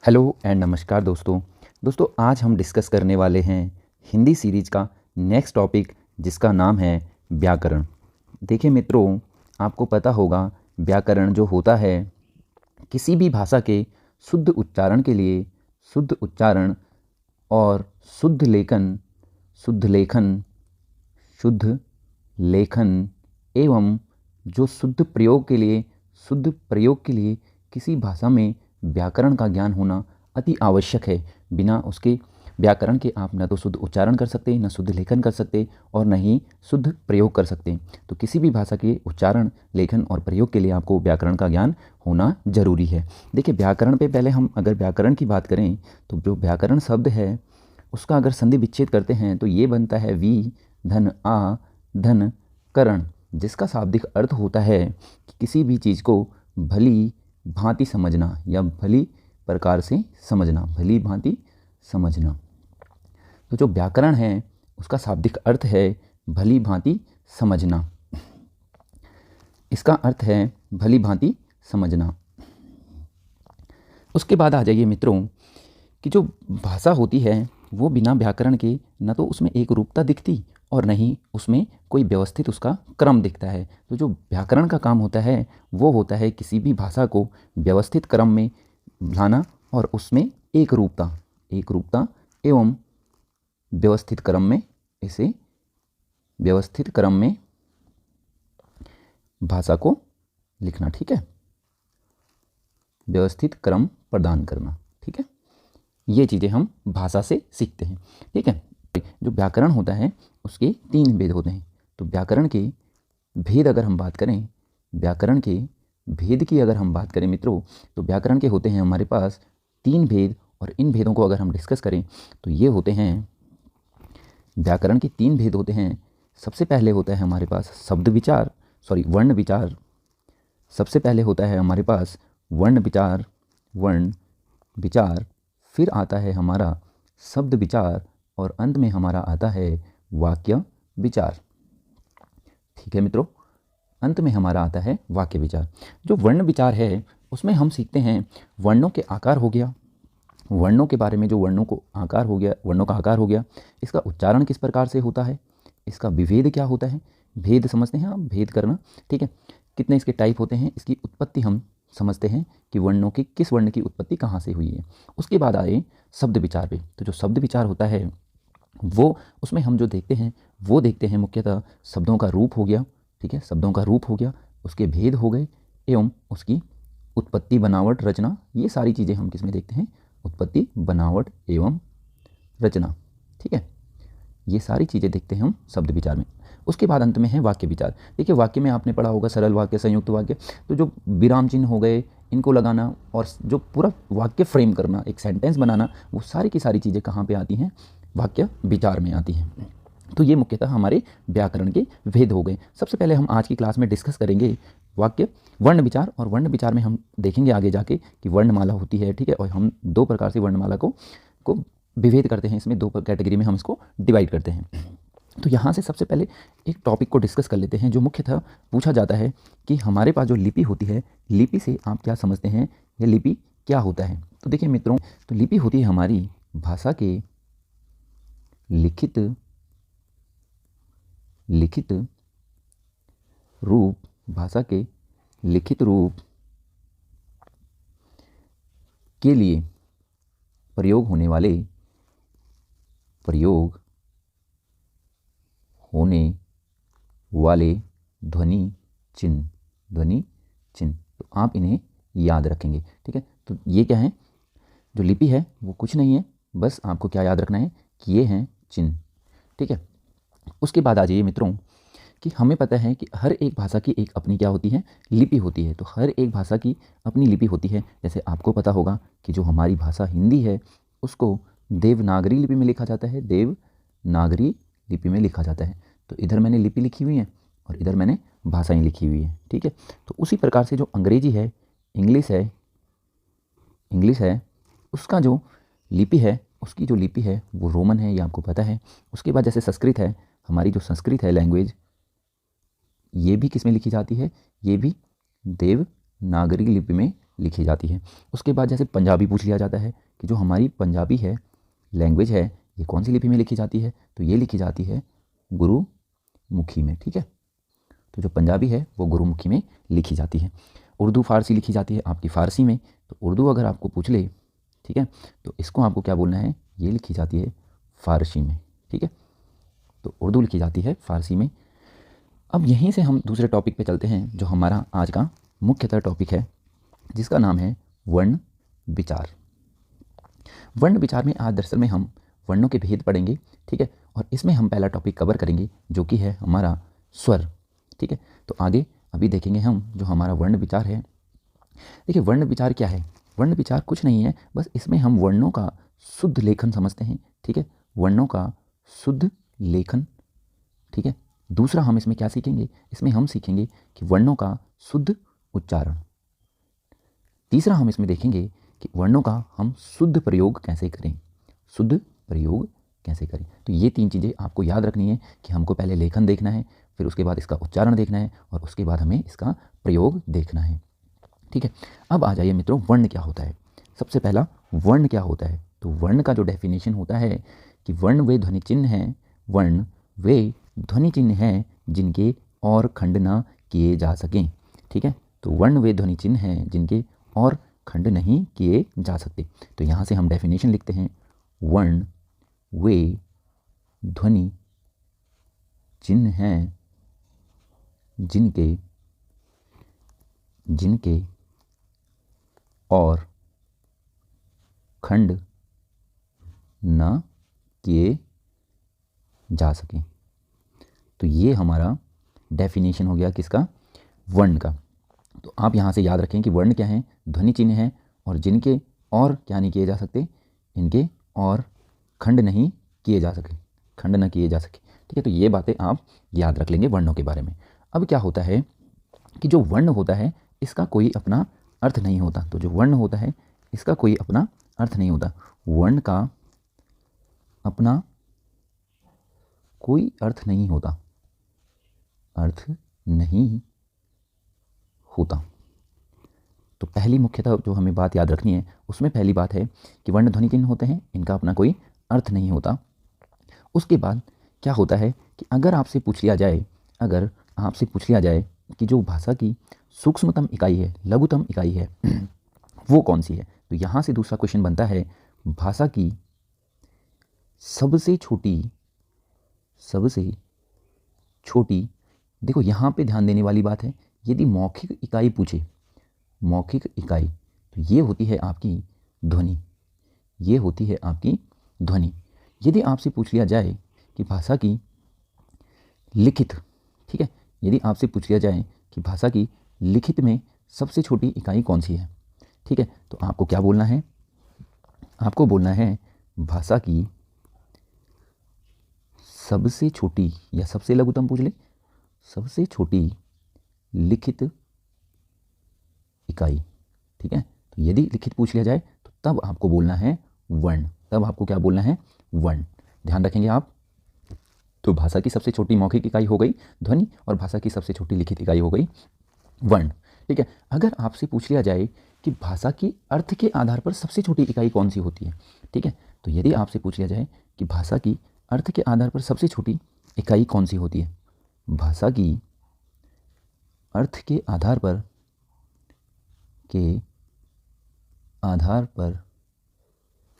Hello and नमस्कार दोस्तों आज हम डिस्कस करने वाले हैं हिंदी सीरीज का नेक्स्ट टॉपिक जिसका नाम है व्याकरण। देखिए मित्रों, आपको पता होगा व्याकरण जो होता है किसी भी भाषा के शुद्ध उच्चारण के लिए शुद्ध उच्चारण और शुद्ध लेखन एवं जो शुद्ध प्रयोग के लिए किसी भाषा में व्याकरण का ज्ञान होना अति आवश्यक है। बिना उसके व्याकरण के आप न तो शुद्ध उच्चारण कर सकते, न शुद्ध लेखन कर सकते और न ही शुद्ध प्रयोग कर सकते। तो किसी भी भाषा के उच्चारण, लेखन और प्रयोग के लिए आपको व्याकरण का ज्ञान होना जरूरी है। देखिए व्याकरण पे पहले हम अगर व्याकरण की बात करें तो जो व्याकरण शब्द है उसका अगर संधि विच्छेद करते हैं तो ये बनता है वी धन आ धन करण, जिसका शाब्दिक अर्थ होता है कि किसी भी चीज़ को भली भांति समझना या भली प्रकार से समझना, भली भांति समझना। तो जो व्याकरण है उसका शाब्दिक अर्थ है भली भांति समझना। इसका अर्थ है भली भांति समझना। उसके बाद आ जाइए मित्रों कि जो भाषा होती है वो बिना व्याकरण के न तो उसमें एक रूपता दिखती और नहीं उसमें कोई व्यवस्थित उसका क्रम दिखता है। तो जो व्याकरण का काम होता है वो होता है किसी भी भाषा को व्यवस्थित क्रम में लाना और उसमें एक रूपता एवं व्यवस्थित क्रम में भाषा को लिखना, ठीक है, व्यवस्थित क्रम प्रदान करना, ठीक है। ये चीज़ें हम भाषा से सीखते हैं, ठीक है। जो व्याकरण होता है उसके 3 भेद होते हैं। तो व्याकरण के भेद अगर हम बात करें, व्याकरण के भेद की अगर हम बात करें मित्रों, तो व्याकरण के होते हैं हमारे पास 3 भेद। और इन भेदों को अगर हम डिस्कस करें तो ये होते हैं, व्याकरण के 3 भेद होते हैं। सबसे पहले होता है हमारे पास वर्ण विचार। सबसे पहले होता है हमारे पास वर्ण विचार, फिर आता है हमारा शब्द विचार और अंत में हमारा आता है वाक्य विचार, ठीक है मित्रों। अंत में हमारा आता है वाक्य विचार। जो वर्ण विचार है उसमें हम सीखते हैं वर्णों के आकार हो गया, वर्णों के बारे में, जो वर्णों का आकार हो गया, इसका उच्चारण किस प्रकार से होता है, इसका विभेद क्या होता है, भेद समझते हैं आप, भेद करना, ठीक है। कितने इसके टाइप होते हैं, इसकी उत्पत्ति हम समझते हैं कि वर्णों की किस वर्ण की उत्पत्ति कहाँ से हुई है। उसके बाद आए शब्द विचार पे। तो जो शब्द विचार होता है वो उसमें हम जो देखते हैं मुख्यतः शब्दों का रूप हो गया, ठीक है, शब्दों का रूप हो गया, उसके भेद हो गए एवं उसकी उत्पत्ति, बनावट, रचना, ये सारी चीज़ें हम किस में देखते हैं, उत्पत्ति, बनावट एवं रचना, ठीक है। ये सारी चीज़ें देखते हैं हम शब्द विचार में। उसके बाद अंत में है वाक्य विचार। देखिए वाक्य में आपने पढ़ा होगा सरल वाक्य, संयुक्त वाक्य। तो जो विराम चिन्ह हो गए इनको लगाना और जो पूरा वाक्य फ्रेम करना, एक सेंटेंस बनाना, वो सारी की सारी चीज़ें कहाँ पे आती हैं, वाक्य विचार में आती हैं। तो ये मुख्यतः हमारे व्याकरण के भेद हो गए। सबसे पहले हम आज की क्लास में डिस्कस करेंगे वर्ण विचार, और वर्ण विचार में हम देखेंगे आगे जाके कि वर्णमाला होती है, ठीक है, और हम 2 प्रकार से वर्णमाला को विभेद करते हैं। इसमें 2 कैटेगरी में हम इसको डिवाइड करते हैं। तो यहाँ से सबसे पहले एक टॉपिक को डिस्कस कर लेते हैं जो मुख्यतः पूछा जाता है कि हमारे पास जो लिपि होती है, लिपि से आप क्या समझते हैं, यह लिपि क्या होता है। तो देखिए मित्रों, तो लिपि होती है हमारी भाषा के लिखित रूप, भाषा के लिखित रूप के लिए प्रयोग होने वाले ध्वनि चिन्ह। तो आप इन्हें याद रखेंगे, ठीक है। तो ये क्या है, जो लिपि है वो कुछ नहीं है, बस आपको क्या याद रखना है कि ये हैं चिन्ह, ठीक है। उसके बाद आ जाइए मित्रों कि हमें पता है कि हर एक भाषा की एक अपनी क्या होती है, लिपि होती है। तो हर एक भाषा की अपनी लिपि होती है। जैसे आपको पता होगा कि जो हमारी भाषा हिंदी है उसको देवनागरी लिपि में लिखा जाता है, देवनागरी लिपि में लिखा जाता है। तो इधर मैंने लिपि लिखी हुई है और इधर मैंने भाषाएं लिखी हुई है, ठीक है। तो उसी प्रकार से जो अंग्रेजी है, इंग्लिश है, उसका जो लिपि है, उसकी जो लिपि है वो रोमन है, ये आपको पता है। उसके बाद जैसे संस्कृत है, हमारी जो संस्कृत है लैंग्वेज, ये भी किस में लिखी जाती है, ये भी देवनागरी लिपि में लिखी जाती है। उसके बाद जैसे पंजाबी पूछ लिया जाता है कि जो हमारी पंजाबी है, लैंग्वेज है, ये कौन सी लिपि में लिखी जाती है, तो ये लिखी जाती है गुरुमुखी में। ठीक है, तो जो पंजाबी है वो गुरुमुखी में लिखी जाती है। उर्दू फ़ारसी लिखी जाती है आपकी फ़ारसी में। तो उर्दू अगर आपको पूछ ले, ठीक है, तो इसको आपको क्या बोलना है, ये लिखी जाती है फ़ारसी में। ठीक है, तो उर्दू लिखी जाती है फ़ारसी में। अब यहीं से हम दूसरे टॉपिक पे चलते हैं जो हमारा आज का मुख्यतः टॉपिक है, जिसका नाम है वर्ण विचार। वर्ण विचार में आज दरअसल में हम वर्णों के भेद पढ़ेंगे। ठीक है, और इसमें हम पहला टॉपिक कवर करेंगे जो कि है हमारा स्वर। ठीक है, तो आगे अभी देखेंगे हम जो हमारा वर्ण विचार है। देखिए वर्ण विचार क्या है, वर्ण विचार कुछ नहीं है, बस इसमें हम वर्णों का शुद्ध लेखन समझते हैं। ठीक है, वर्णों का शुद्ध लेखन। ठीक है, दूसरा हम इसमें क्या सीखेंगे, इसमें हम सीखेंगे कि वर्णों का शुद्ध उच्चारण। तीसरा हम इसमें देखेंगे कि वर्णों का हम शुद्ध प्रयोग कैसे करें, शुद्ध प्रयोग कैसे करें। तो ये 3 चीज़ें आपको याद रखनी है कि हमको पहले लेखन देखना है, फिर उसके बाद इसका उच्चारण देखना है और उसके बाद हमें इसका प्रयोग देखना है। ठीक है, अब आ जाइए मित्रों, वर्ण क्या होता है। सबसे पहला वर्ण क्या होता है, तो वर्ण का जो डेफिनेशन होता है कि वर्ण वे ध्वनि चिन्ह हैं, वर्ण वे ध्वनि चिन्ह हैं जिनके और खंड ना किए जा सकें। ठीक है, तो वर्ण वे ध्वनि चिन्ह हैं जिनके और खंड नहीं किए जा सकते। तो यहाँ से हम डेफिनेशन लिखते हैं, वर्ण वे ध्वनि चिन्ह हैं जिनके और खंड न किए जा सकें। तो ये हमारा डेफिनेशन हो गया किसका, वर्ण का। तो आप यहाँ से याद रखें कि वर्ण क्या है, ध्वनि चिन्ह है और जिनके और क्या नहीं किए जा सकते, इनके और खंड नहीं किए जा सके, खंड न किए जा सके। ठीक है, तो ये बातें आप याद रख लेंगे वर्णों के बारे में। अब क्या होता है कि जो वर्ण होता है इसका कोई अपना अर्थ नहीं होता। तो जो वर्ण होता है इसका कोई अपना अर्थ नहीं होता, वर्ण का अपना कोई अर्थ नहीं होता, अर्थ नहीं होता। तो पहली मुख्यतः जो हमें बात याद रखनी है उसमें पहली बात है कि वर्ण ध्वनि चिन्ह होते हैं, इनका अपना कोई अर्थ नहीं होता। उसके बाद क्या होता है कि अगर आपसे पूछ लिया जाए कि जो भाषा की सूक्ष्मतम इकाई है, लघुतम इकाई है, वो कौन सी है, तो यहाँ से दूसरा क्वेश्चन बनता है, भाषा की सबसे छोटी, देखो यहाँ पे ध्यान देने वाली बात है, यदि मौखिक इकाई पूछे, मौखिक इकाई, तो ये होती है आपकी ध्वनि, ये होती है आपकी ध्वनि। यदि आपसे पूछ लिया जाए कि भाषा की लिखित, ठीक है, यदि आपसे पूछ लिया जाए कि भाषा की लिखित में सबसे छोटी इकाई कौन सी है, ठीक है, तो आपको क्या बोलना है, आपको बोलना है भाषा की सबसे छोटी, या सबसे लघुतम पूछ ले, सबसे छोटी लिखित इकाई। ठीक है, तो यदि लिखित पूछ लिया जाए तो तब आपको बोलना है वर्ण, तब आपको क्या बोलना है, वर्ण। ध्यान रखेंगे आप। तो भाषा की सबसे छोटी मौखिक इकाई हो गई ध्वनि और भाषा की सबसे छोटी लिखित इकाई हो गई वर्ण। ठीक है, अगर आपसे पूछ लिया जाए कि भाषा की अर्थ के आधार पर सबसे छोटी इकाई कौन सी होती है, ठीक है, तो यदि आपसे पूछ लिया जाए कि भाषा की अर्थ के आधार पर सबसे छोटी इकाई कौन सी होती है, भाषा की अर्थ के आधार पर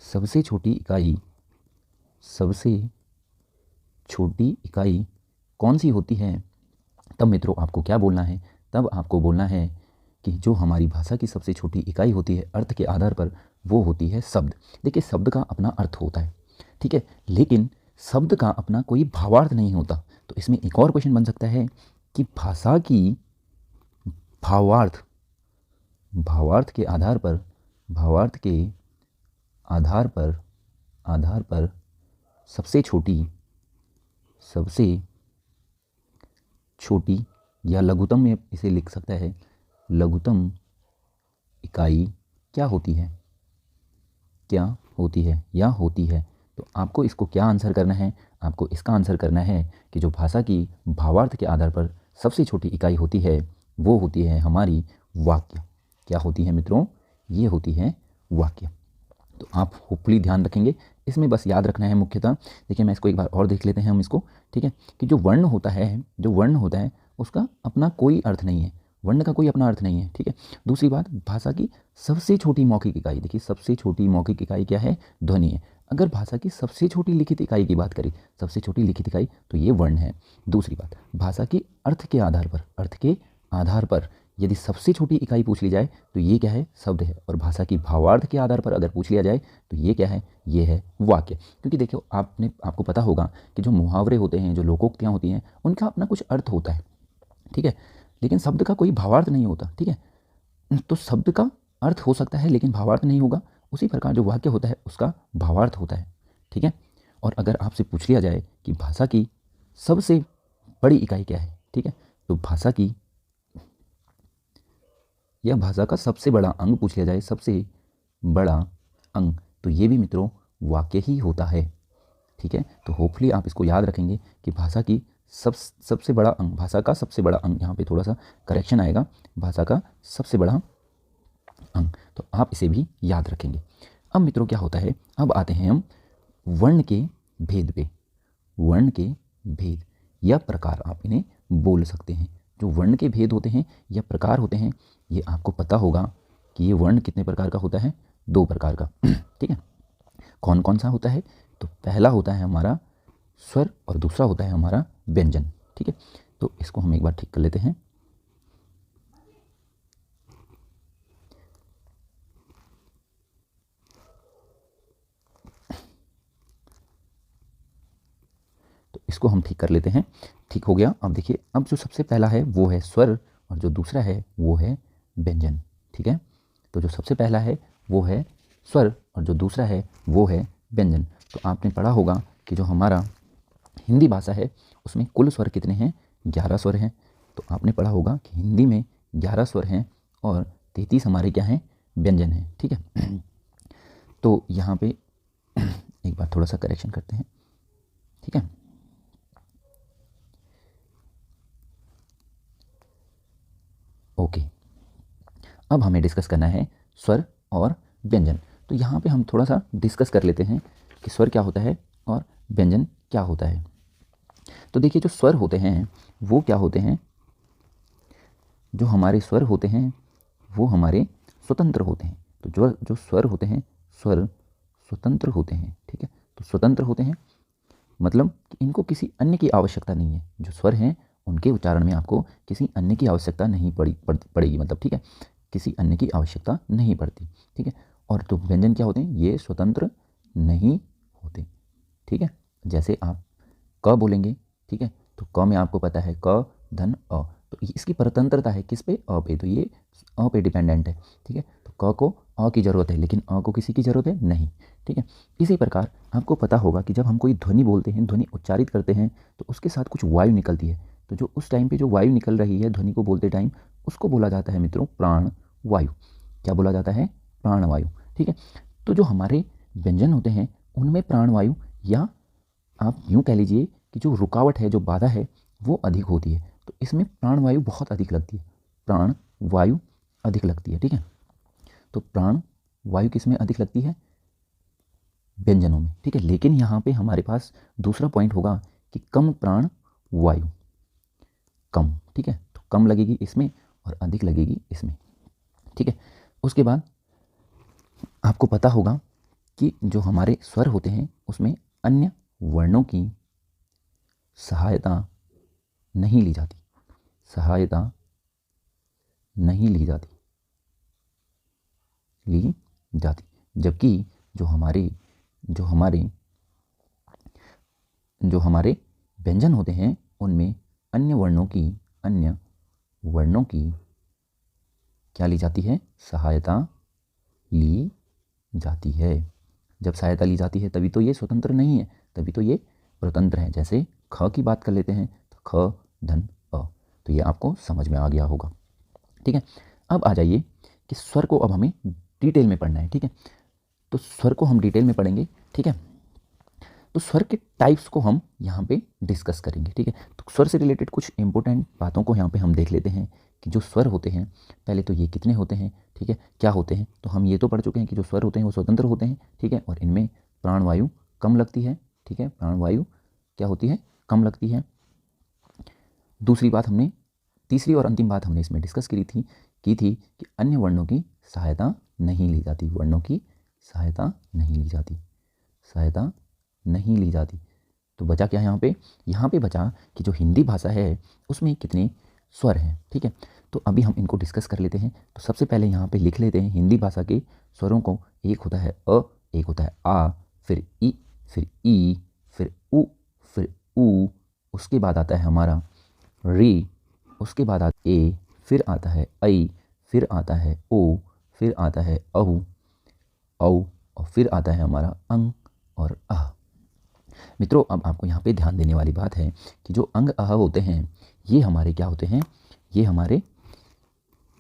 सबसे छोटी इकाई कौन सी होती है, तब मित्रों आपको क्या बोलना है, तब आपको बोलना है कि जो हमारी भाषा की सबसे छोटी इकाई होती है अर्थ के आधार पर, वो होती है शब्द। देखिए शब्द का अपना अर्थ होता है, ठीक है, लेकिन शब्द का अपना कोई भावार्थ नहीं होता। तो इसमें एक और क्वेश्चन बन सकता है कि भाषा की भावार्थ के आधार पर सबसे छोटी या लघुतम में इसे लिख सकता है, लघुतम इकाई क्या होती है या होती है। तो आपको इसको क्या आंसर करना है, आपको इसका आंसर करना है कि जो भाषा की भावार्थ के आधार पर सबसे छोटी इकाई होती है वो होती है हमारी वाक्य। क्या होती है मित्रों? ये होती है वाक्य। तो आप होपफुली ध्यान रखेंगे, इसमें बस याद रखना है मुख्यतः। देखिए मैं इसको एक बार और देख लेते हैं हम इसको, ठीक है, कि जो वर्ण होता है उसका अपना कोई अर्थ नहीं है, वर्ण का कोई अपना अर्थ नहीं है, ठीक है। दूसरी बात, भाषा की सबसे छोटी मौखिक इकाई, देखिए सबसे छोटी मौखिक इकाई क्या है? ध्वनि है। अगर भाषा की सबसे छोटी लिखित इकाई की बात करें, सबसे छोटी लिखित इकाई, तो ये वर्ण है। दूसरी बात, भाषा की अर्थ के आधार पर यदि सबसे छोटी इकाई पूछ ली जाए तो ये क्या है? शब्द है। और भाषा की भावार्थ के आधार पर अगर पूछ लिया जाए तो ये क्या है? ये है वाक्य। क्योंकि देखो आपको पता होगा कि जो मुहावरे होते हैं, जो लोकोक्तियाँ होती हैं, उनका अपना कुछ अर्थ होता है, ठीक है, लेकिन शब्द का कोई भावार्थ नहीं होता, ठीक है। तो शब्द का अर्थ हो सकता है लेकिन भावार्थ नहीं होगा। उसी प्रकार जो वाक्य होता है उसका भावार्थ होता है, ठीक है। और अगर आपसे पूछ लिया जाए कि भाषा की सबसे बड़ी इकाई क्या है, ठीक है, तो भाषा का सबसे बड़ा अंग पूछ लिया जाए, सबसे बड़ा अंग, तो ये भी मित्रों वाक्य ही होता है, ठीक है। तो होपफुली आप इसको याद रखेंगे कि भाषा की सबसे बड़ा अंग, भाषा का सबसे बड़ा अंग, यहाँ पे थोड़ा सा करेक्शन आएगा, भाषा का सबसे बड़ा अंग, तो आप इसे भी याद रखेंगे। अब मित्रों क्या होता है, अब आते हैं हम वर्ण के भेद पे। वर्ण के भेद या प्रकार आप इन्हें बोल सकते हैं। जो वर्ण के भेद होते हैं या प्रकार होते हैं, ये आपको पता होगा कि ये वर्ण कितने प्रकार का होता है? 2 प्रकार का, ठीक है। कौन कौन सा होता है? तो पहला होता है हमारा स्वर और दूसरा होता है हमारा व्यंजन, ठीक है। तो इसको हम एक बार ठीक कर लेते हैं। तो इसको हम ठीक कर लेते हैं, ठीक हो गया। अब देखिए, अब जो सबसे पहला है वो है स्वर और जो दूसरा है वो है व्यंजन, ठीक है। तो जो सबसे पहला है वो है स्वर और जो दूसरा है वो है व्यंजन। तो आपने पढ़ा होगा कि जो हमारा हिंदी भाषा है उसमें कुल स्वर कितने हैं? 11 स्वर हैं। तो आपने पढ़ा होगा कि हिंदी में 11 स्वर हैं और 33 हमारे क्या हैं? व्यंजन हैं, ठीक है। तो यहाँ पे एक बार थोड़ा सा करेक्शन करते हैं, ठीक है। ओके, अब हमें डिस्कस करना है स्वर और व्यंजन। तो यहाँ पे हम थोड़ा सा डिस्कस कर लेते हैं कि स्वर क्या होता है और व्यंजन क्या होता है। तो देखिए, जो स्वर होते हैं वो क्या होते हैं? जो हमारे स्वर होते हैं वो हमारे स्वतंत्र होते हैं। तो जो स्वर होते हैं, स्वर स्वतंत्र होते हैं, ठीक है। तो स्वतंत्र होते हैं मतलब कि इनको किसी अन्य की आवश्यकता नहीं है। जो स्वर हैं उनके उच्चारण में आपको किसी अन्य की आवश्यकता नहीं पड़ेगी, मतलब, ठीक है, किसी अन्य की आवश्यकता नहीं पड़ती, ठीक है। और तो व्यंजन क्या होते हैं? ये स्वतंत्र नहीं होते, ठीक है। जैसे आप क बोलेंगे, ठीक है, तो क में आपको पता है क धन अ, तो इसकी परतंत्रता है किस पे? अ पे, तो ये अ पे डिपेंडेंट है, ठीक है। तो क को अ की ज़रूरत है लेकिन अ को किसी की ज़रूरत है नहीं, ठीक है। इसी प्रकार आपको पता होगा कि जब हम कोई ध्वनि बोलते हैं, ध्वनि उच्चारित करते हैं, तो उसके साथ कुछ वायु निकलती है। तो जो उस टाइम पे जो वायु निकल रही है ध्वनि को बोलते टाइम, उसको बोला जाता है मित्रों प्राण वायु। क्या बोला जाता है? प्राण वायु, ठीक है। तो जो हमारे व्यंजन होते हैं उनमें प्राण वायु, या आप यूँ कह लीजिए कि जो रुकावट है, जो बाधा है, वो अधिक होती है। तो इसमें प्राण वायु बहुत अधिक लगती है, प्राण वायु अधिक लगती है, ठीक है। तो प्राण वायु किस में अधिक लगती है? व्यंजनों में, ठीक है। लेकिन यहाँ पे हमारे पास दूसरा पॉइंट होगा कि कम प्राण वायु, कम, ठीक है। तो कम लगेगी इसमें और अधिक लगेगी इसमें, ठीक है। उसके बाद आपको पता होगा कि जो हमारे स्वर होते हैं उसमें अन्य वर्णों की सहायता नहीं ली जाती, सहायता नहीं ली जाती, जबकि जो हमारे व्यंजन होते हैं उनमें अन्य वर्णों की क्या ली जाती है? सहायता ली जाती है। जब सहायता ली जाती है तभी तो ये स्वतंत्र नहीं है, तभी तो ये स्वतंत्र है। जैसे ख की बात कर लेते हैं, तो ख धन अ, तो ये आपको समझ में आ गया होगा, ठीक है। अब आ जाइए कि स्वर को अब हमें डिटेल में पढ़ना है, ठीक है। तो स्वर को हम डिटेल में पढ़ेंगे, ठीक है। तो स्वर के टाइप्स को हम यहाँ पे डिस्कस करेंगे, ठीक है। तो स्वर से रिलेटेड कुछ इंपॉर्टेंट बातों को यहाँ पे हम देख लेते हैं कि जो स्वर होते हैं पहले तो ये कितने होते हैं, ठीक है, क्या होते हैं। तो हम ये तो पढ़ चुके हैं कि जो स्वर होते हैं वो स्वतंत्र होते हैं, ठीक है, और इनमें प्राणवायु कम लगती है, ठीक है, प्राणवायु क्या होती है, कम लगती है। दूसरी बात हमने, तीसरी और अंतिम बात हमने इसमें डिस्कस की थी कि अन्य वर्णों की सहायता नहीं ली जाती, वर्णों की सहायता नहीं ली जाती, सहायता नहीं ली जाती। तो बचा क्या यहाँ पे बचा कि जो हिंदी भाषा है उसमें कितने स्वर हैं, ठीक है। तो अभी हम इनको डिस्कस कर लेते हैं। तो सबसे पहले यहाँ पे लिख लेते हैं हिंदी भाषा के स्वरों को। एक होता है अ, एक होता है आ, फिर ई, फिर ई, फिर उ, फिर ऊ, उसके बाद आता है हमारा री, उसके बाद आता ए, फिर आता है ऐ, फिर आता है ओ, फिर आता है अहु, औ, और फिर आता है हमारा अंग और अह। मित्रों, अब आपको यहाँ पे ध्यान देने वाली बात है कि जो अंग अह होते हैं ये हमारे क्या होते हैं, ये हमारे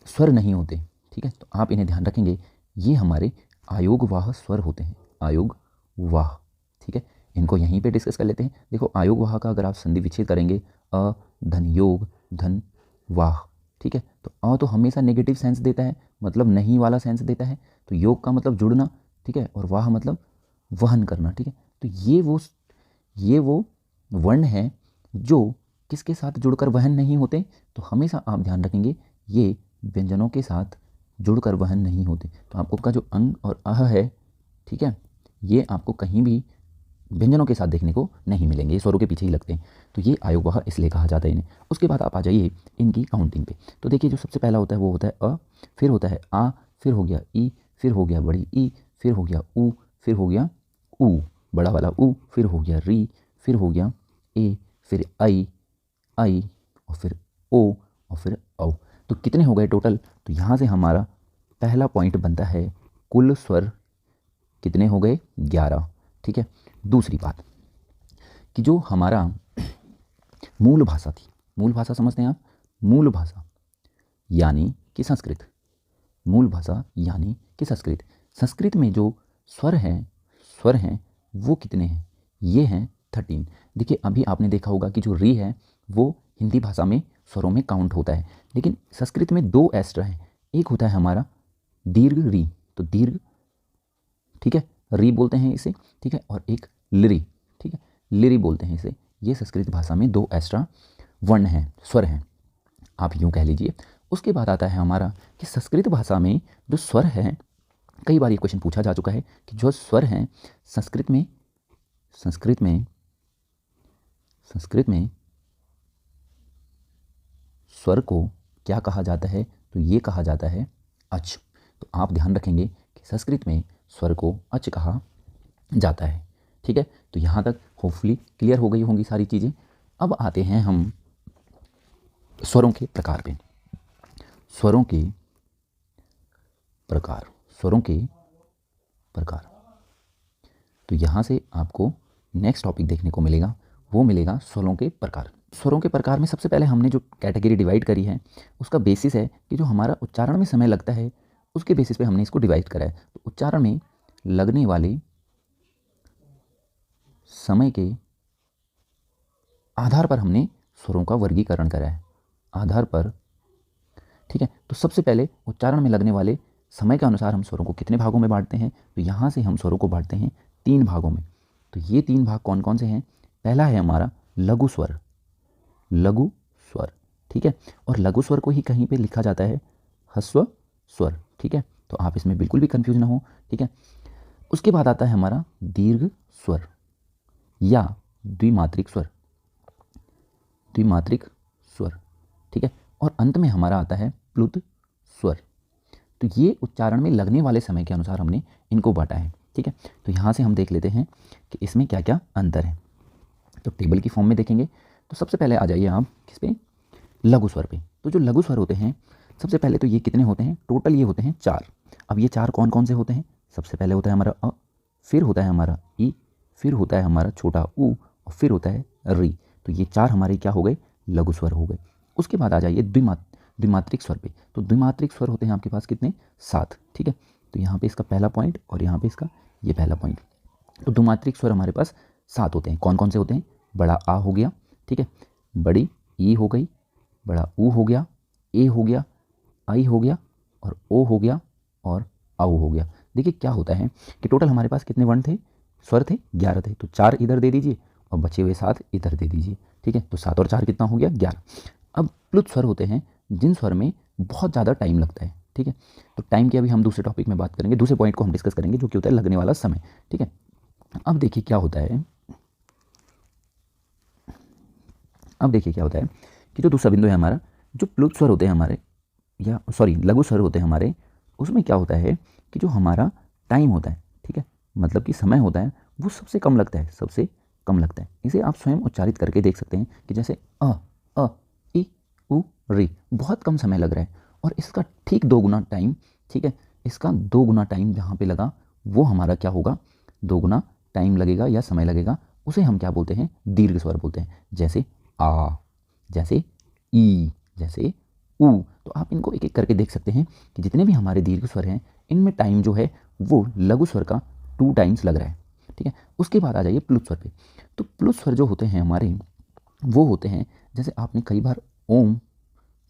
स्वर नहीं होते, ठीक है। तो आप इन्हें ध्यान रखेंगे, ये हमारे आयोगवाह स्वर होते हैं, आयोगवाह, ठीक है। इनको यहीं पे डिस्कस कर लेते हैं। देखो आयोगवाह का अगर आप संधि विच्छेद करेंगे अ धन योग धन वाह, ठीक है। तो अ तो हमेशा नेगेटिव सेंस देता है, मतलब नहीं वाला सेंस देता है। तो योग का मतलब जुड़ना, ठीक है, और वाह मतलब वहन करना, ठीक है। तो ये वो वर्ण हैं जो किसके साथ जुड़कर वहन नहीं होते। तो हमेशा आप ध्यान रखेंगे ये व्यंजनों के साथ जुड़कर वहन नहीं होते। तो आपको का जो अंग और अह है, ठीक है, ये आपको कहीं भी व्यंजनों के साथ देखने को नहीं मिलेंगे, ये स्वरों के पीछे ही लगते हैं। तो ये आयोगवाह इसलिए कहा जाता है इन्हें। उसके बाद आप आ जाइए इनकी काउंटिंग पे। तो देखिए जो सबसे पहला होता है वो होता है अ, फिर होता है आ, फिर हो गया ई, फिर हो गया बड़ी ई, फिर हो गया ऊ, फिर हो गया ऊ, बड़ा वाला ऊ, फिर हो गया री, फिर हो गया ए, फिर आई, और फिर ओ, और फिर औ। तो कितने हो गए टोटल। तो यहाँ से हमारा पहला पॉइंट बनता है कुल स्वर कितने हो गए, 11, ठीक है। दूसरी बात कि जो हमारा मूल भाषा थी, मूल भाषा समझते हैं आप, मूल भाषा यानी कि संस्कृत, मूल भाषा यानी कि संस्कृत, संस्कृत में जो स्वर हैं वो कितने हैं, ये हैं 13। देखिए अभी आपने देखा होगा कि जो री है वो हिंदी भाषा में स्वरों में काउंट होता है, लेकिन संस्कृत में 2 एस्ट्रा हैं। एक होता है हमारा दीर्घ री, तो दीर्घ, ठीक है, री बोलते हैं इसे, ठीक है, और एक लिरी, ठीक है, लिरी बोलते हैं इसे। ये संस्कृत भाषा में 2 एस्ट्रा वर्ण हैं, स्वर हैं, आप यूँ कह लीजिए। उसके बाद आता है हमारा कि संस्कृत भाषा में जो स्वर हैं, कई बार ये क्वेश्चन पूछा जा चुका है कि जो स्वर हैं संस्कृत में स्वर को क्या कहा जाता है, तो ये कहा जाता है अच। तो आप ध्यान रखेंगे कि संस्कृत में स्वर को अच कहा जाता है, ठीक है। तो यहाँ तक होपफुली क्लियर हो गई होंगी सारी चीज़ें। अब आते हैं हम स्वरों के प्रकार पे, स्वरों के प्रकार। तो यहाँ से आपको नेक्स्ट टॉपिक देखने को मिलेगा, वो मिलेगा स्वरों के प्रकार। स्वरों के प्रकार में सबसे पहले हमने जो कैटेगरी डिवाइड करी है उसका बेसिस है कि जो हमारा उच्चारण में समय लगता है उसके बेसिस पे हमने इसको डिवाइड करा है। तो उच्चारण में लगने वाले समय के आधार पर हमने स्वरों का वर्गीकरण करा है, आधार पर, ठीक है। तो सबसे पहले उच्चारण में लगने वाले समय के अनुसार हम स्वरों को कितने भागों में बांटते हैं, तो यहाँ से हम स्वरों को बांटते हैं 3 भागों में। तो ये 3 भाग कौन कौन से हैं, पहला है हमारा लघु स्वर, लघु स्वर, ठीक है, और लघु स्वर को ही कहीं पे लिखा जाता है ह्रस्व स्वर, ठीक है। तो आप इसमें बिल्कुल भी कंफ्यूज ना हो, ठीक है। उसके बाद आता है हमारा दीर्घ स्वर या द्विमात्रिक स्वर, द्विमात्रिक स्वर, ठीक है। और अंत में हमारा आता है प्लुत स्वर। तो ये उच्चारण में लगने वाले समय के अनुसार हमने इनको बांटा है, ठीक है। तो यहाँ से हम देख लेते हैं कि इसमें क्या क्या अंतर है। तो टेबल की फॉर्म में देखेंगे। तो सबसे पहले आ जाइए आप किस पे, लघु स्वर पे। तो जो लघु स्वर होते हैं सबसे पहले तो ये कितने होते हैं, टोटल ये होते हैं 4। अब ये 4 कौन कौन से होते हैं, सबसे पहले होता है हमारा अ, फिर होता है हमारा ई, फिर होता है हमारा छोटा ऊ, और फिर होता है री। तो ये 4 हमारे क्या हो गए, लघु स्वर हो गए। उसके बाद आ जाइए द्विमात्रिक स्वर पे। तो द्विमात्रिक स्वर होते हैं आपके पास कितने, 7, ठीक है। तो यहाँ पे इसका पहला पॉइंट और यहाँ पे इसका ये पहला पॉइंट। तो द्विमात्रिक स्वर हमारे पास 7 होते हैं। कौन कौन से होते हैं? बड़ा आ हो गया, ठीक है, बड़ी ई हो गई, बड़ा ऊ हो गया, ए हो गया, आई हो गया और ओ हो गया और औ हो गया। देखिए क्या होता है कि टोटल हमारे पास कितने वर्ण थे, स्वर थे? 11 थे। तो 4 इधर दे दीजिए और बचे हुए 7 इधर दे दीजिए, ठीक है। तो 7 और 4 कितना हो गया? 11। अब प्लुत स्वर होते हैं जिन स्वर में बहुत ज़्यादा टाइम लगता है, ठीक है। तो टाइम की अभी हम दूसरे टॉपिक में बात करेंगे, दूसरे पॉइंट को हम डिस्कस करेंगे जो कि होता है लगने वाला समय, ठीक है। अब देखिए क्या होता है, कि जो दूसरा बिंदु है हमारा, जो प्लुत स्वर होते हैं हमारे, या सॉरी लघु स्वर होते हैं हमारे, उसमें क्या होता है कि जो हमारा टाइम होता है, ठीक है, मतलब कि समय होता है, वो सबसे कम लगता है, सबसे कम लगता है। इसे आप स्वयं उच्चारित करके देख सकते हैं कि जैसे अ इ उ री, बहुत कम समय लग रहा है और इसका ठीक 2 गुना टाइम, ठीक है, इसका 2 गुना टाइम जहाँ पे लगा वो हमारा क्या होगा? 2 गुना टाइम लगेगा या समय लगेगा। उसे हम क्या बोलते हैं? दीर्घ स्वर बोलते हैं। जैसे आ, जैसे ई, जैसे ऊ। तो आप इनको एक एक करके देख सकते हैं कि जितने भी हमारे दीर्घ स्वर हैं इनमें टाइम जो है वो लघु स्वर का 2 टाइम्स लग रहा है, ठीक है। उसके बाद आ जाइए प्लुत स्वर पे। तो प्लुत स्वर जो होते हैं हमारे, वो होते हैं, जैसे आपने कई बार ओम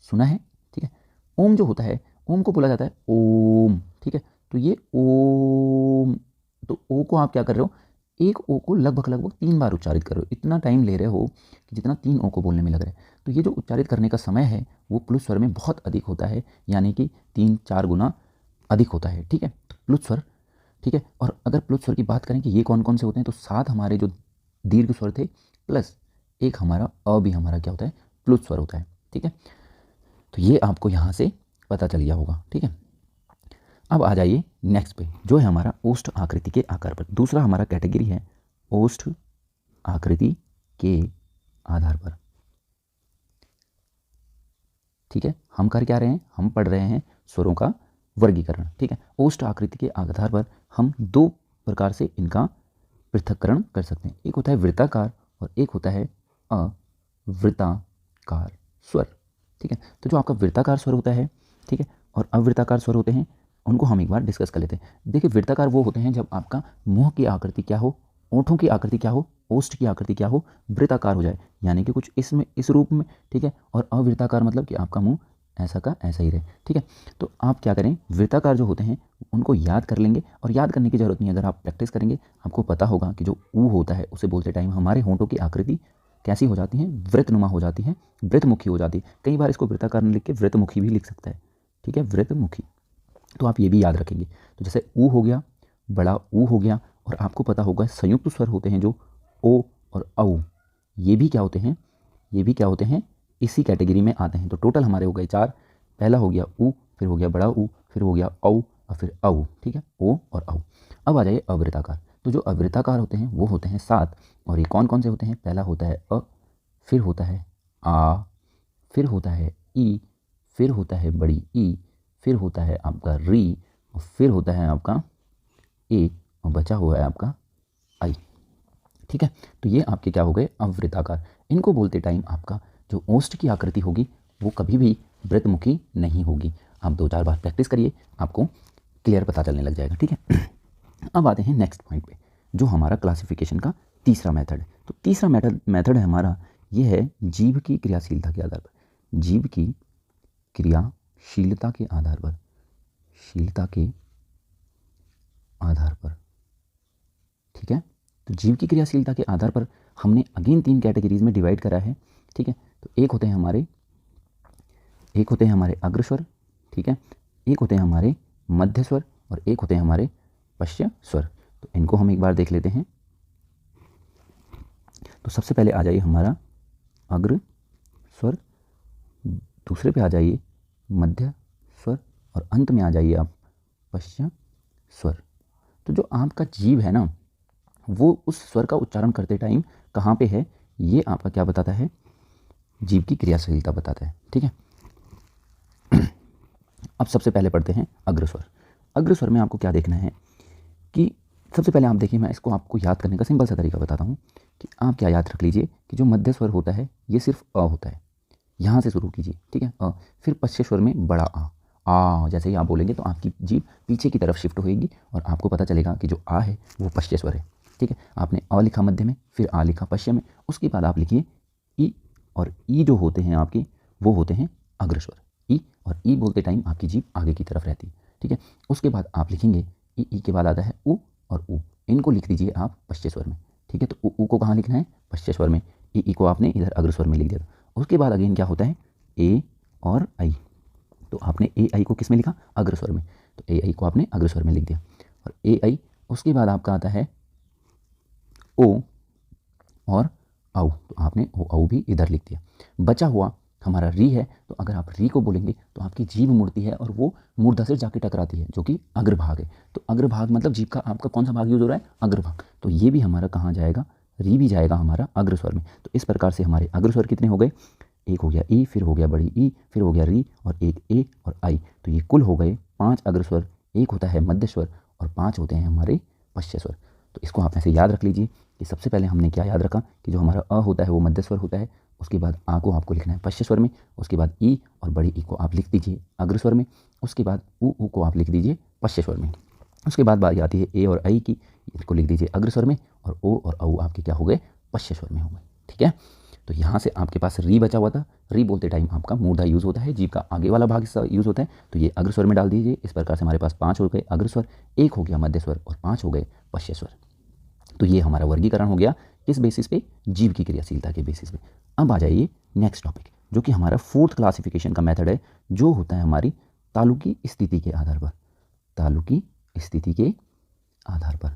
सुना है, ठीक है। ओम जो होता है, ओम को बोला जाता है ओम, ठीक है। तो ये ओम, तो ओ को आप क्या कर रहे हो? एक ओ को लगभग लगभग 3 बार उच्चारित कर रहे हो। इतना टाइम ले रहे हो कि जितना 3 ओ को बोलने में लग रहा है। तो ये जो उच्चारित करने का समय है वो प्लुत स्वर में बहुत अधिक होता है, यानी कि 3-4 गुना अधिक होता है, ठीक है। तो प्लुत स्वर, ठीक है। और अगर प्लुत स्वर की बात करें कि ये कौन कौन से होते हैं, तो 7 हमारे जो दीर्घ स्वर थे प्लस एक हमारा अ भी हमारा क्या होता है? प्लुत स्वर होता है, ठीक है। तो ये आपको यहाँ से पता चल गया होगा, ठीक है। अब आ जाइए नेक्स्ट पे, जो है हमारा ओष्ठ आकृति के आकार पर। दूसरा हमारा कैटेगरी है ओष्ठ आकृति के आधार पर, ठीक है। हम कर क्या रहे हैं? हम पढ़ रहे हैं स्वरों का वर्गीकरण, ठीक है। ओष्ठ आकृति के आधार पर हम 2 प्रकार से इनका पृथक्करण कर सकते हैं। एक होता है वृत्ताकार और एक होता है अवृत्ताकार स्वर, ठीक है। तो जो आपका वृत्ताकार स्वर होता है, ठीक है, और अवृत्ताकार स्वर होते हैं, उनको हम एक बार डिस्कस कर लेते हैं। देखिए वृत्ताकार वो होते हैं जब आपका मुंह की आकृति क्या हो, ओंठों की आकृति क्या हो, ओष्ठ की आकृति क्या हो, वृत्ताकार हो जाए, यानी कि कुछ इसमें इस रूप में, ठीक है। और अवृत्ताकार मतलब कि आपका मुंह ऐसा का ऐसा ही रहे, ठीक है। तो आप क्या करें, वृत्ताकार जो होते हैं उनको याद कर लेंगे, और याद करने की जरूरत नहीं, अगर आप प्रैक्टिस करेंगे आपको पता होगा कि जो ऊ होता है उसे बोलते टाइम हमारे होंठों की आकृति कैसी हो जाती है? वृत्तनुमा हो जाती है, वृत्तमुखी हो जाती है। कई बार इसको वृत्ताकार न लिख के वृत्तमुखी भी लिख सकता है, ठीक है, वृत्तमुखी। तो आप ये भी याद रखेंगे। तो जैसे ऊ हो गया, बड़ा ऊ हो गया, और आपको पता होगा संयुक्त स्वर होते हैं जो ओ और औ, ये भी क्या होते हैं? ये भी क्या होते हैं? इसी कैटेगरी में आते हैं। तो टोटल हमारे हो गए 4। पहला हो गया ऊ, फिर हो गया बड़ा ऊ, फिर हो गया औ और फिर औ, ठीक है, ओ और औ। अब आ जाइए अवृत्ताकार। तो जो अवृत्ताकार होते हैं वो होते हैं 7, और ये कौन कौन से होते हैं? पहला होता है अ, फिर होता है आ, फिर होता है ई, फिर होता है बड़ी ई, फिर होता है आपका री, और फिर होता है आपका ए, और बचा हुआ है आपका आई, ठीक है। तो ये आपके क्या हो गए? अवृत्ताकार। इनको बोलते टाइम आपका जो ओष्ठ की आकृति होगी वो कभी भी वृत्तमुखी नहीं होगी। आप 2-4 बार प्रैक्टिस करिए, आपको क्लियर पता चलने लग जाएगा, ठीक है। अब आते हैं नेक्स्ट पॉइंट पे, जो हमारा क्लासिफिकेशन का तीसरा मेथड है। तो तीसरा मेथड है हमारा, ये है जीभ की क्रियाशीलता के आधार पर। जीभ की क्रियाशीलता के आधार पर, शीलता के आधार पर, ठीक है। तो जीव की क्रियाशीलता के आधार पर हमने अगेन 3 कैटेगरीज में डिवाइड करा है, ठीक है। तो एक होते हैं हमारे अग्रस्वर, ठीक है, एक होते हैं हमारे मध्य स्वर, और एक होते हैं हमारे पश्च स्वर। तो इनको हम एक बार देख लेते हैं। तो सबसे पहले आ जाइए हमारा अग्र स्वर, दूसरे पे आ जाइए मध्य स्वर, और अंत में आ जाइए आप पश्च स्वर। तो जो आपका जीव है ना, वो उस स्वर का उच्चारण करते टाइम कहाँ पे है, ये आपका क्या बताता है? जीव की क्रियाशीलता बताता है, ठीक है। अब सबसे पहले पढ़ते हैं अग्रस्वर। अग्रस्वर में आपको क्या देखना है कि सबसे पहले आप देखिए, मैं इसको आपको याद करने का सिंपल सा तरीका बताता हूँ कि आप क्या याद रख लीजिए कि जो मध्य स्वर होता है ये सिर्फ अ होता है, यहाँ से शुरू कीजिए, ठीक है, अ। फिर पश्च स्वर में बड़ा आ जैसे ही आप बोलेंगे तो आपकी जीभ पीछे की तरफ शिफ्ट होएगी और आपको पता चलेगा कि जो आ है वो पश्च स्वर है, ठीक है, आपने अ लिखा मध्य में, फिर आ लिखा पश्य में, उसके बाद आप लिखिए ई, और ई जो होते हैं आपके वो होते हैं अग्रस्वर। ई और ई बोलते टाइम आपकी जीभ आगे की तरफ रहती है। ठीक है, उसके बाद आप लिखेंगे ई के बाद आता है उ और उ, इनको लिख दीजिए आप पश्य स्वर में। ठीक है, तो उ को कहाँ लिखना है? पश्य स्वर में। ई को आपने इधर अग्रस्वर में लिख दिया था। उसके बाद अगेन क्या होता है? ए और आई, तो आपने ए आई को किस में लिखा? अग्रस्वर में, तो ए आई को आपने अग्रस्वर में लिख दिया और ए आई। उसके बाद आपका आता है ओ और औ, तो आपने ओ औ भी इधर लिख दिया। बचा हुआ हमारा री है, तो अगर आप री को बोलेंगे तो आपकी जीभ मुड़ती है और वो मूर्धा से जाके टकराती है, जो कि अग्रभाग है। तो अग्रभाग मतलब जीभ का आपका कौन सा भाग यूज हो रहा है? अग्रभाग। तो ये भी हमारा कहाँ जाएगा? री भी जाएगा हमारा अग्रस्वर में। तो इस प्रकार से हमारे अग्रस्वर कितने हो गए? एक हो गया ई, फिर हो गया बड़ी ई, फिर हो गया री और एक ए और आई। तो ये कुल हो गए 5 अग्रस्वर, एक होता है मध्य स्वर और 5 होते हैं हमारे पश्य स्वर। तो इसको आप ऐसे याद रख लीजिए कि सबसे पहले हमने क्या याद रखा कि जो हमारा अ होता है वो मध्य स्वर होता है, उसके बाद आ को आपको लिखना है पश्य स्वर में, उसके बाद ई और बड़ी ई को आप लिख दीजिए अग्रस्वर में, उसके बाद उ को आप लिख दीजिए पश्य स्वर में। उसके बाद बारी आती है ए और आई की, इनको लिख दीजिए अग्रस्वर में, और ओ और औ आपके क्या हो गए? पश्य स्वर में हो गए। ठीक है, तो यहाँ से आपके पास री बचा हुआ था। री बोलते टाइम आपका मूर्धा यूज़ होता है, जीभ का आगे वाला भाग यूज़ होता है, तो ये अग्रस्वर में डाल दीजिए। इस प्रकार से हमारे पास 5 हो गए अग्रस्वर, 1 हो गया मध्य स्वर और 5 हो गए पश्य स्वर। तो ये हमारा वर्गीकरण हो गया किस बेसिस पे? जीभ की क्रियाशीलता के बेसिस पे। अब आ जाइए नेक्स्ट टॉपिक, जो कि हमारा 4th क्लासिफिकेशन का मेथड है, जो होता है हमारी तालु की स्थिति के आधार पर। तालु की स्थिति के आधार पर,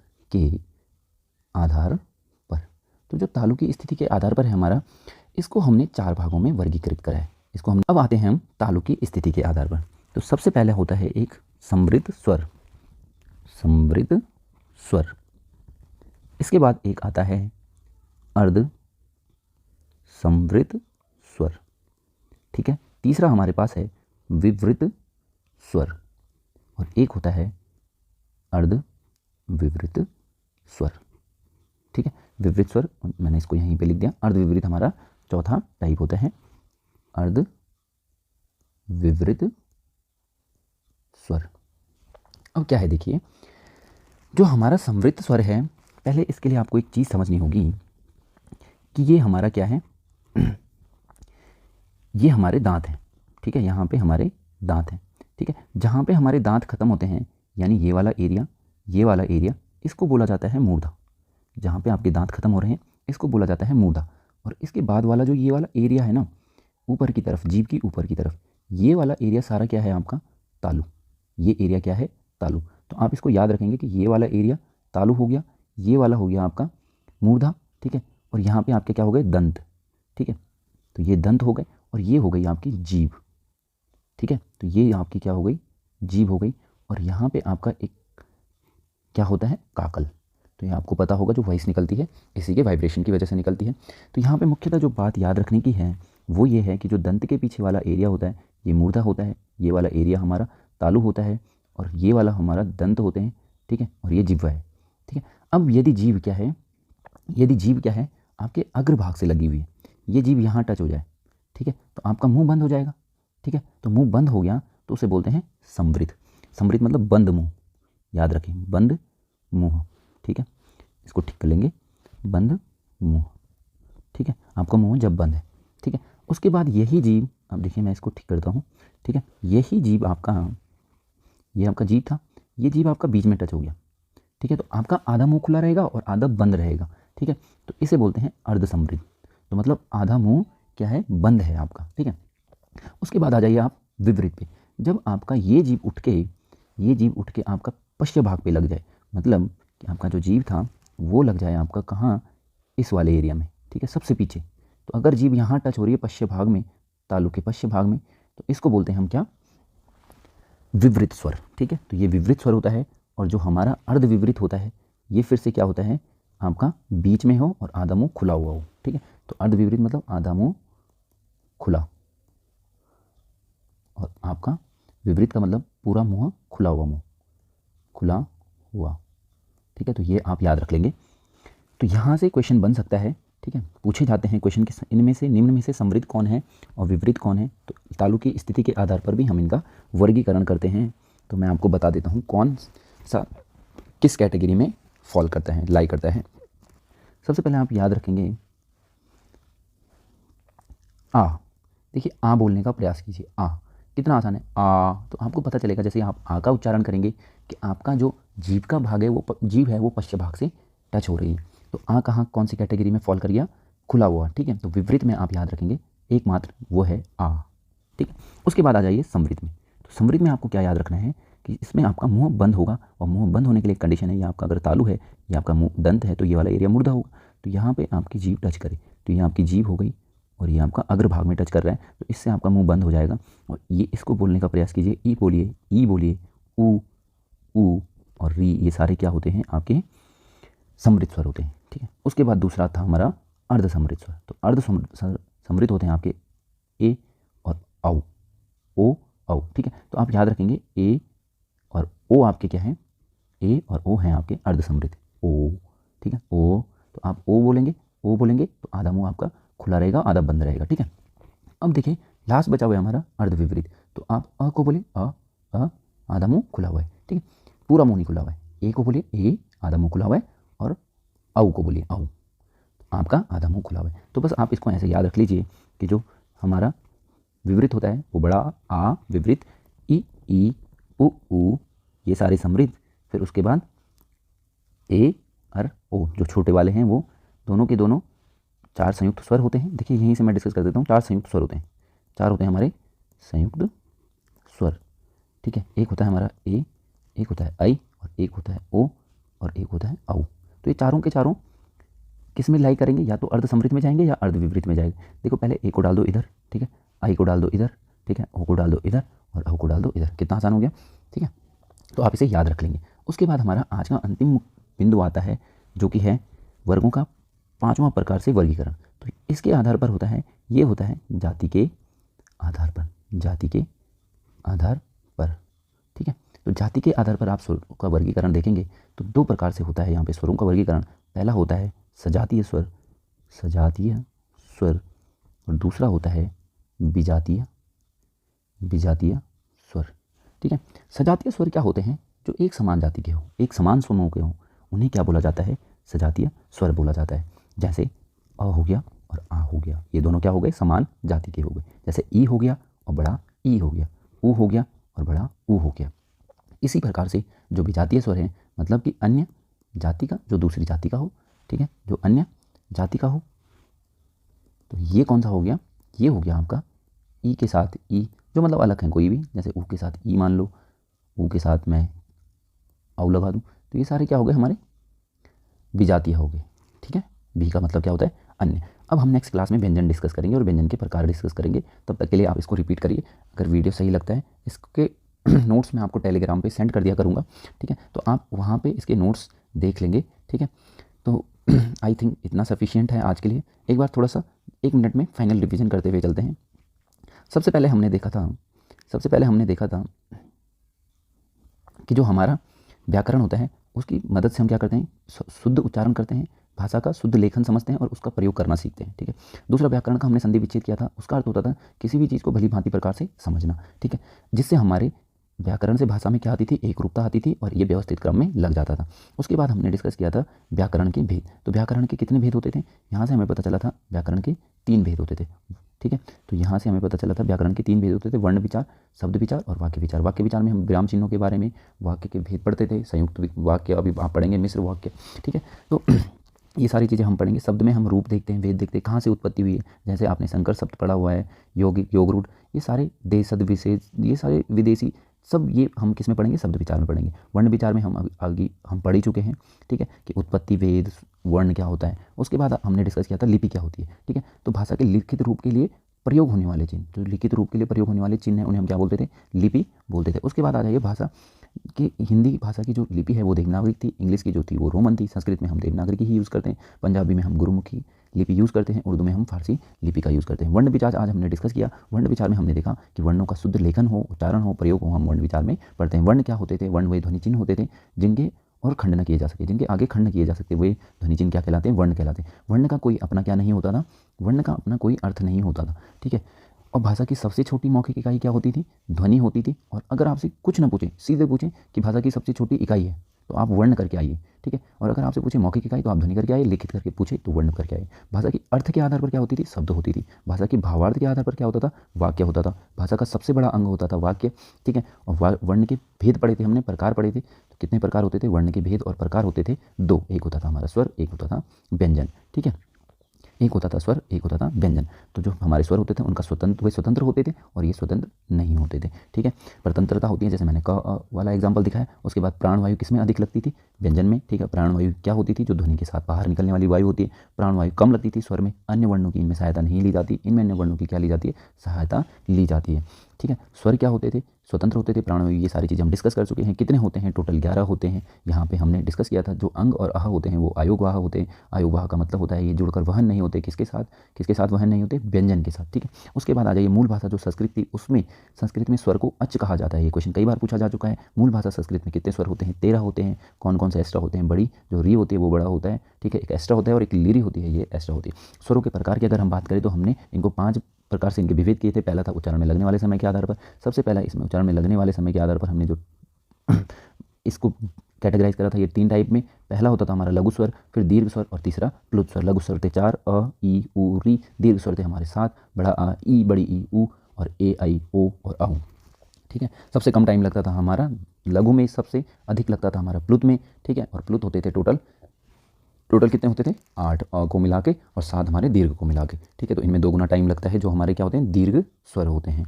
तो जो तालु की स्थिति के आधार पर है हमारा, इसको हमने 4 भागों में वर्गीकृत करा है। इसको हम अब आते हैं हम तालु की स्थिति के आधार पर। तो सबसे पहले होता है एक समृद्ध स्वर, समृद्ध स्वर। इसके बाद एक आता है अर्ध समृद्ध स्वर। ठीक है, तीसरा हमारे पास है विवृत स्वर और एक होता है अर्ध विवृत स्वर। ठीक है, विवृत स्वर मैंने इसको यहीं पे लिख दिया। अर्ध विवृत हमारा चौथा टाइप होता है, अर्ध विवृत स्वर। अब क्या है देखिए, जो हमारा समृद्ध स्वर है, पहले इसके लिए आपको एक चीज़ समझनी होगी कि ये हमारा क्या है? ये हमारे दांत हैं। ठीक है, यहाँ पे हमारे दांत हैं। ठीक है, जहाँ पे हमारे दांत खत्म होते हैं, यानी ये वाला एरिया, इसको बोला जाता है मूर्धा। जहाँ पे आपके दांत खत्म हो रहे हैं, इसको बोला जाता है मूर्धा। और इसके बाद वाला जो ये वाला एरिया है ना, ऊपर की तरफ, जीभ की ऊपर की तरफ, ये वाला एरिया सारा क्या है आपका? तालु। ये एरिया क्या है? तालु। तो आप इसको याद रखेंगे कि ये वाला एरिया तालु हो गया, ये वाला हो गया आपका मूर्धा। ठीक है, और यहाँ पे आपके क्या हो गए? दंत। ठीक है, तो ये दंत हो गए और ये हो गई आपकी जीभ। ठीक है, तो ये आपकी क्या हो गई? जीभ हो गई। और यहाँ पे आपका एक क्या होता है? काकल। तो ये आपको पता होगा, जो वॉइस निकलती है इसी के वाइब्रेशन की वजह से निकलती है। तो यहाँ पे मुख्यतः जो बात याद रखने की है वो ये है कि जो दंत के पीछे वाला एरिया होता है ये मूर्धा होता है, ये वाला एरिया हमारा तालु होता है और ये वाला हमारा दंत होते हैं। ठीक है, और ये जिह्वा है। ठीक है, अब यदि जीभ क्या है? आपके अग्रभाग से लगी हुई है, ये जीभ यहाँ टच हो जाए, ठीक है, तो आपका मुंह बंद हो जाएगा। ठीक है, तो मुंह बंद हो गया तो उसे बोलते हैं समृद्ध। समृद्ध मतलब बंद मुंह, याद रखें, बंद मुंह। ठीक है, इसको ठीक कर लेंगे, बंद मुंह। ठीक है, आपका मुंह जब बंद है। ठीक है, उसके बाद यही जीभ, अब देखिए मैं इसको ठीक करता हूँ। ठीक है, यही जीभ आपका, ये आपका जीभ था, ये जीभ आपका बीच में टच हो गया। ठीक है, तो आपका आधा मुंह खुला रहेगा और आधा बंद रहेगा। ठीक है, तो इसे बोलते हैं अर्ध समृद्ध। तो मतलब आधा मुंह क्या है? बंद है आपका। ठीक है, उसके बाद आ जाइए आप विपरीत पे। जब आपका ये जीभ उठ के आपका पश्च भाग पे लग जाए, मतलब कि आपका जो जीभ था वो लग जाए आपका कहाँ? इस वाले एरिया में। ठीक है, सबसे पीछे। तो अगर जीभ यहाँ टच हो रही है पश्च भाग में, तालु के पश्च भाग में, तो इसको बोलते हैं हम क्या? विवृत स्वर। ठीक है, तो ये विवृत स्वर होता है। और जो हमारा अर्ध विवृत होता है ये फिर से क्या होता है? आपका बीच में हो और आधा मुंह खुला हुआ हो। ठीक है, तो अर्ध विवृत मतलब आधा मुंह खुला और आपका विवृत का मतलब पूरा मुंह खुला हुआ, मुंह खुला हुआ। ठीक है, तो ये आप याद रख लेंगे। तो यहाँ से क्वेश्चन बन सकता है। ठीक है, पूछे जाते हैं क्वेश्चन के इनमें से, निम्न में से समृद्ध कौन है और विपरीत कौन है। तो तालु की स्थिति के आधार पर भी हम इनका वर्गीकरण करते हैं। तो मैं आपको बता देता हूँ कौन सा किस कैटेगरी में फॉल करता है, लाई करता है। सबसे पहले आप याद रखेंगे आ। देखिए आ बोलने का प्रयास कीजिए, आ कितना आसान है, आ। तो आपको पता चलेगा जैसे आप आ का उच्चारण करेंगे कि आपका जो जीभ का भाग है वो जीभ है वो पश्च भाग से टच हो रही है। तो आ कहाँ कौन सी कैटेगरी में फॉल कर गया, खुला हुआ, ठीक है। तो विवृत में आप याद रखेंगे एकमात्र वो है आ, ठीक है। उसके बाद आ जाइए समृद्ध में। तो समृद्ध में आपको क्या याद रखना है कि इसमें आपका मुंह बंद होगा, और मुंह बंद होने के लिए कंडीशन है, ये आपका अगर तालु है, ये आपका मुंह दंत है, तो ये वाला एरिया मुर्दा होगा। तो यहाँ पे आपकी जीभ टच करे, तो ये आपकी जीभ हो गई, और ये आपका अग्रभाग में टच कर रहा है, तो इससे आपका मुंह बंद हो जाएगा। और ये इसको बोलने का प्रयास कीजिए, ई बोलिए, ई बोलिए, ऊ और री, ये सारे क्या होते हैं आपके समृद्ध स्वर होते हैं, ठीक है। उसके बाद दूसरा था हमारा अर्ध समृद्ध स्वर। तो अर्ध समृद्ध होते हैं आपके ए और औ, ओ औ, ठीक है। तो आप याद रखेंगे ए और ओ आपके क्या हैं, ए और ओ हैं आपके अर्ध समृद्ध, ओ, ठीक है। ओ, तो आप ओ बोलेंगे तो आधा मुंह आपका खुला रहेगा, आधा बंद रहेगा, ठीक है। अब देखिए लास्ट बचा हुआ है हमारा अर्ध विपरीत। तो आप अ को बोले अ, आधा मुंह खुला हुआ है, ठीक है, पूरा मुंह नहीं खुला हुआ है। ए को बोलिए ए, आधा मुंह खुला हुआ है, और औ को बोलिए औ, आपका आधा मुंह खुला हुआ है। तो बस आप इसको ऐसे याद रख लीजिए कि जो हमारा विवृत होता है वो बड़ा आ विवृत, ई उ, ये सारे समृद्ध, फिर उसके बाद ए और ओ जो छोटे वाले हैं वो दोनों के दोनों 4 संयुक्त स्वर होते हैं। देखिए यहीं से मैं डिस्कस कर देता हूँ, 4 संयुक्त स्वर होते हैं, 4 होते हैं हमारे संयुक्त स्वर, ठीक है। एक होता है हमारा ए, एक होता है आई, और एक होता है ओ, और एक होता है औ। तो ये चारों के चारों किस में लाई करेंगे, या तो अर्ध समृद्ध में जाएंगे या अर्ध विपरीत में जाएंगे। देखो पहले ए को डाल दो इधर, ठीक है, आई को डाल दो इधर, ठीक है, ओ को डाल दो इधर, और औ को डाल दो इधर। कितना आसान हो गया, ठीक है। तो आप इसे याद रख लेंगे। उसके बाद हमारा आज का अंतिम बिंदु आता है जो कि है वर्गों का 5वां प्रकार से वर्गीकरण। तो इसके आधार पर होता है, ये होता है जाति के आधार पर, जाति के आधार पर, ठीक है। तो जाति के आधार पर आप स्वरों का वर्गीकरण देखेंगे तो 2 प्रकार से होता है यहाँ पे स्वरों का वर्गीकरण। पहला होता है सजातीय स्वर, सजातीय स्वर, और दूसरा होता है विजातीय, विजातीय स्वर, ठीक है। सजातीय स्वर क्या होते हैं, जो एक समान जाति के हो, एक समान समूह के हो, उन्हें क्या बोला जाता है, सजातीय स्वर बोला जाता है। जैसे अ हो गया और आ हो गया, ये दोनों क्या हो गए, समान जाति के हो गए। जैसे ई हो गया और बड़ा ई हो गया, ऊ हो गया और बड़ा ऊ हो गया। इसी प्रकार से जो विजातीय स्वर है, मतलब कि अन्य जाति का जो दूसरी जाति का हो, ठीक है, जो अन्य जाति का हो, तो ये कौन सा हो गया, ये हो गया आपका ई के साथ ई, जो मतलब अलग है कोई भी, जैसे ऊ के साथ ई मान लो, ऊ के साथ मैं औ लगा दूँ, तो ये सारे क्या हो गए हमारे विजातीय हो गए, ठीक है। भी का मतलब क्या होता है, अन्य। अब हम नेक्स्ट क्लास में व्यंजन डिस्कस करेंगे और व्यंजन के प्रकार डिस्कस करेंगे। तब तक के लिए आप इसको रिपीट करिए। अगर वीडियो सही लगता है, इसके नोट्स मैं आपको टेलीग्राम पे सेंड कर दिया करूँगा, ठीक है। तो आप वहाँ पे इसके नोट्स देख लेंगे, ठीक है। तो आई थिंक इतना सफिशिएंट है आज के लिए। एक बार थोड़ा सा 1 मिनट में फाइनल रिविजन करते हुए चलते हैं। सबसे पहले हमने देखा था कि जो हमारा व्याकरण होता है उसकी मदद से हम क्या करते हैं, शुद्ध उच्चारण करते हैं, भाषा का शुद्ध लेखन समझते हैं और उसका प्रयोग करना सीखते हैं, ठीक है। दूसरा व्याकरण का हमने संधि विच्छेद किया था, उसका अर्थ होता था किसी भी चीज़ को भली भांति प्रकार से समझना, ठीक है, जिससे हमारे व्याकरण से भाषा में क्या आती थी, एक रूपता आती थी और ये व्यवस्थित क्रम में लग जाता था। उसके बाद हमने डिस्कस किया था व्याकरण के भेद। तो व्याकरण के कितने भेद होते थे, यहाँ से हमें पता चला था व्याकरण के 3 भेद होते थे, ठीक है। तो यहाँ से हमें पता चला था व्याकरण के 3 भेद होते थे, वर्ण विचार, शब्द विचार और वाक्य विचार। वाक्य विचार में हम विराम चिन्हों के बारे में, वाक्य के भेद पढ़ते थे, संयुक्त वाक्य अभी आप पढ़ेंगे, मिश्र वाक्य, ठीक है। तो ये सारी चीज़ें हम पढ़ेंगे। शब्द में हम रूप देखते हैं, वेद देखते हैं, कहाँ से उत्पत्ति हुई है, जैसे आपने संकर शब्द पढ़ा हुआ है, यौगिक, योग रूढ़, ये सारे देशद विशेष, ये सारे विदेशी, सब ये हम किस में पढ़ेंगे, शब्द विचार में पढ़ेंगे। वर्ण विचार में हम आगे हम पढ़ ही चुके हैं, ठीक है, कि उत्पत्ति, वेद, वर्ण क्या होता है। उसके बाद हमने डिस्कस किया था लिपि क्या होती है, ठीक है। तो भाषा के लिखित रूप के लिए प्रयोग होने वाले चिन्ह, जो लिखित रूप के लिए प्रयोग होने वाले चिन्ह हैं, उन्हें हम क्या बोलते थे, लिपि बोलते थे। उसके बाद आ जाइए भाषा कि हिंदी भाषा की जो लिपि है वो देवनागरी थी, इंग्लिश की जो थी वो रोमन थी, संस्कृत में हम देवनागरी की ही यूज़ करते हैं, पंजाबी में हम गुरुमुखी लिपि यूज़ करते हैं, उर्दू में हम फारसी लिपि का यूज़ करते हैं। वर्ण विचार आज हमने डिस्कस किया। वर्ण विचार में हमने देखा कि वर्णों का शुद्ध लेखन हो, उच्चारण हो, प्रयोग हो, हम वर्ण विचार में पढ़ते हैं। वर्ण क्या होते थे, वर्ण वे ध्वनि चिन्ह होते थे जिनके और खंड न किए जा सके, जिनके आगे खंड किए जा सकते, वे ध्वनि चिन्ह क्या कहलाते हैं, वर्ण कहलाते हैं। वर्ण का कोई अपना क्या नहीं होता था, वर्ण का अपना कोई अर्थ नहीं होता था, ठीक है। और भाषा की सबसे छोटी मौखिक इकाई क्या होती थी, ध्वनि होती थी। और अगर आपसे कुछ ना पूछें, सीधे पूछें कि भाषा की सबसे छोटी इकाई है, तो आप वर्ण करके आइए, ठीक है। और अगर आपसे पूछे मौखिक इकाई तो आप ध्वनि करके आए, लिखित करके पूछे तो वर्ण करके आए। भाषा की अर्थ के आधार पर क्या होती थी? शब्द होती थी। भाषा की भावार्थ के आधार पर क्या होता था? वाक्य होता था। भाषा का सबसे बड़ा अंग होता था वाक्य, ठीक है। और वर्ण के भेद पढ़े थे हमने, प्रकार पढ़े थे। तो कितने प्रकार होते थे? वर्ण के भेद और प्रकार होते थे दो, एक होता था हमारा स्वर, एक होता था व्यंजन, ठीक है। एक होता था स्वर, एक होता था व्यंजन। तो जो हमारे स्वर होते थे उनका वे स्वतंत्र होते थे और ये स्वतंत्र नहीं होते थे, ठीक है। स्वतंत्रता होती है, जैसे मैंने क वाला एग्जाम्पल दिखाया। उसके बाद प्राणवायु किसमें अधिक लगती थी? व्यंजन में, ठीक है। प्राणवायु क्या होती थी? जो ध्वनि के साथ बाहर निकलने वाली वायु होती है। प्राणवायु कम लगती थी स्वर में, अन्य वर्णों की इनमें सहायता नहीं ली जाती, इनमें अन्य वर्णों की क्या ली जाती है? सहायता ली जाती है, ठीक है। स्वर क्या होते थे? स्वतंत्र होते थे। प्राणवायु, ये सारी चीज़ें हम डिस्कस कर चुके हैं। कितने होते हैं? टोटल 11 होते हैं। यहाँ पे हमने डिस्कस किया था जो अंग और आह होते हैं वो आयोगवाह होते हैं। आयोगवाह का मतलब होता है ये जुड़कर वहन नहीं होते। किसके साथ वहन नहीं होते? व्यंजन के साथ, ठीक है। उसके बाद आ जाइए मूल भाषा जो संस्कृत थी, उसमें संस्कृत में स्वर को अच कहा जाता है। ये क्वेश्चन कई बार पूछा जा चुका है। मूल भाषा संस्कृत में कितने स्वर होते हैं? 13 होते हैं। कौन कौन से एक्स्ट्रा होते हैं? बड़ी जो री होती है वो बड़ा होता है, ठीक है। एक एक्स्ट्रा होता है और एक लीरी होती है, ये एक्स्ट्रा होती है। स्वरों के प्रकार की अगर हम बात करें तो हमने इनको 5 प्रकार से इनके विभेद किए थे। पहला था उच्चारण में लगने वाले समय के आधार पर। सबसे पहला इसमें उच्चारण में लगने वाले समय के आधार पर हमने जो इसको कैटेगराइज करा था, ये 3 टाइप में। पहला होता था हमारा लघु स्वर, फिर दीर्घ स्वर और तीसरा प्लुत स्वर। लघु स्वर थे 4, अ, ई, उ, री। दीर्घ स्वर थे हमारे 7, बड़ा आ, ई, बड़ी ई, उ और ए, आई, ओ और औ, ठीक है। सबसे कम टाइम लगता था हमारा लघु में, सबसे अधिक लगता था हमारा प्लुत में, ठीक है। और प्लुत होते थे टोटल कितने होते थे? 8 को मिला के और 7 हमारे दीर्घ को मिला के, ठीक है। तो इनमें 2 गुना टाइम लगता है जो हमारे क्या होते हैं? दीर्घ स्वर होते हैं,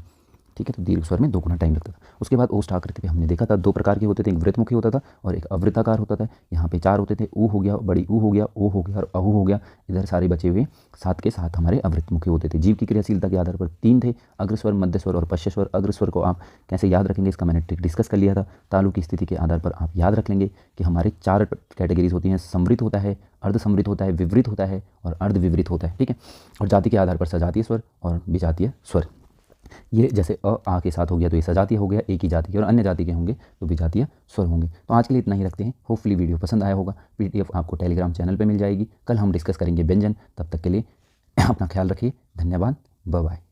ठीक है। तो दीर्घ स्वर में 2 गुना टाइम लगता था। उसके बाद ओष्ठ आकृति पे हमने देखा था 2 प्रकार के होते थे, एक वृत्तमुखी होता था और एक अवृत्ताकार होता था। यहाँ पे 4 होते थे, ऊ हो गया, बड़ी ऊ हो गया, ओ हो गया और अहू हो गया। इधर सारे बचे हुए 7 के 7 हमारे अवृत्तमुखी होते थे। जीव की क्रियाशीलता के आधार पर 3 थे, अग्रस्वर, मध्य स्वर और पश्च स्वर। अग्रस्वर को आप कैसे याद रखेंगे इसका मैंने ट्रिक डिस्कस कर लिया था। तालु की स्थिति के आधार पर आप याद रख लेंगे कि हमारे 4 कैटेगरीज होती हैं। समृत होता है, अर्ध समृत होता है, विवृत होता है और अर्ध विवृत होता है, ठीक है। और जाति के आधार पर सजातीय स्वर और विजातीय स्वर। ये जैसे अ, आ के साथ हो गया तो ये सजातीय हो गया, एक ही जाति के, और अन्य जाति के होंगे तो विजातीय स्वर होंगे। तो आज के लिए इतना ही रखते हैं। होपफुली वीडियो पसंद आया होगा। PDF आपको टेलीग्राम चैनल पे मिल जाएगी। कल हम डिस्कस करेंगे व्यंजन। तब तक के लिए अपना ख्याल रखिए। धन्यवाद। Bye bye.